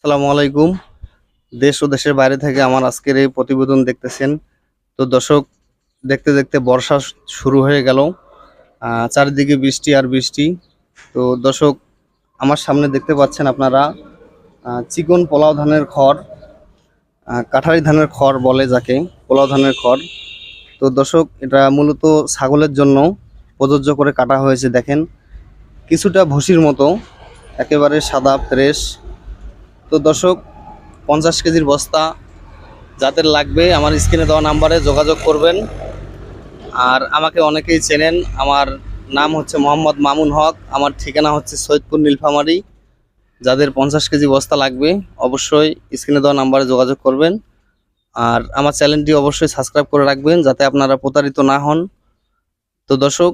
আসসালামু আলাইকুম। দেশ ও দেশের বাইরে থেকে আমার আজকের এই প্রতিবেদন দেখতেছেন। তো দর্শক, দেখতে দেখতে বর্ষা শুরু হয়ে গেল। চারিদিকে বৃষ্টি আর বৃষ্টি। তো দর্শক, আমার সামনে দেখতে পাচ্ছেন আপনারা চিকন পোলাও ধানের খড়, কাঠারি ধানের খড় বলে যাকে, পোলাও ধানের খড়। তো দর্শক, এটা মূলত ছাগলের জন্য প্রযোজ্য করে কাটা হয়েছে। দেখেন, কিছুটা ভুসির মতো, একেবারে সাদা ফ্রেশ। তো দর্শক, 50 কেজির বস্তা যাদের লাগবে আমার স্ক্রিনে দেওয়া নাম্বারে যোগাযোগ করবেন। আর আমাকে অনেকেই চেনেন, আমার নাম হচ্ছে মোহাম্মদ মামুন হক, আমার ঠিকানা হচ্ছে সৈয়দপুর নীলফামারী। যাদের 50 কেজি বস্তা লাগবে অবশ্যই স্ক্রিনে দেওয়া নাম্বারে যোগাযোগ করবেন। আর আমার চ্যানেলটি অবশ্যই সাবস্ক্রাইব করে রাখবেন যাতে আপনারা প্রতারিত না হন। তো দর্শক,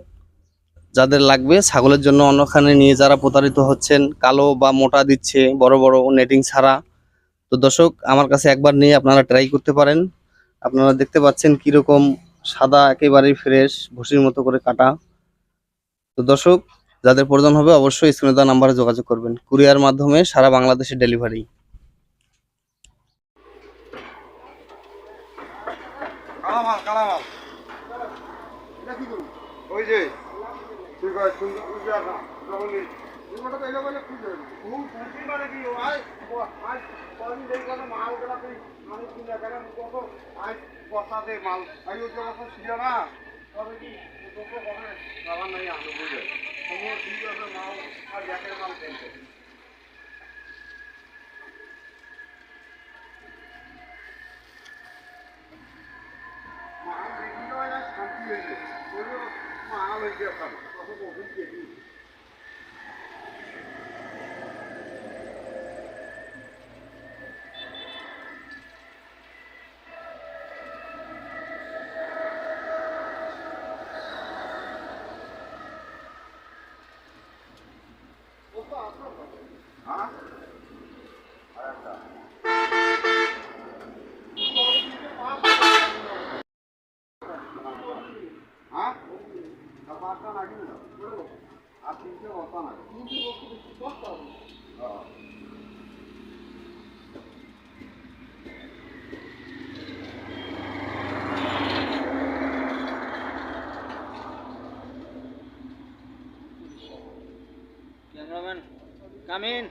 যাদের লাগবে ছাগলের জন্য অন্যখানে নিয়ে যারা প্রতারিত হচ্ছেন, কালো বা মোটা দিচ্ছে বড় বড় নেটিং ছাড়া, তো দর্শক আমার কাছে একবার নিয়ে আপনারা ট্রাই করতে পারেন। আপনারা দেখতে পাচ্ছেন কিরকম সাদা, একেবারেই ফ্রেশ, ভুসির মতো করে কাটা। তো দর্শক, যাদের প্রয়োজন হবে অবশ্যই স্ক্রিনে দেওয়া নাম্বারে যোগাযোগ করবেন। কুরিয়ার মাধ্যমে সারা বাংলাদেশে ডেলিভারি। কালামাল কালামাল এটা কি করুন ওই যে ঠিক আছে সুন্দর বুঝা না তখন এই মতো কইলে বলে খুঁজে খুব খুশি মানে কি আই আই কোন দেই কোন মাল গলা তুই আমি কিনা করে কত আই বসাতে মাল আই ওই অবস্থা ছিল না তবে কি কত করে বাবা নাই আমি বুঝে তুমি ঠিক আছে মাল আর জাকের মাল কিনতে মাল দেখি তো না শান্তি হইছে ওই মাল হইছে আপনার কত বলছেন কি হ্যাঁ আচ্ছা হ্যাঁ আর পাঁচটা নাকি না আর তিনটে বস্তা না তিনটে বস্তা হ্যাঁ Cameraman, come in.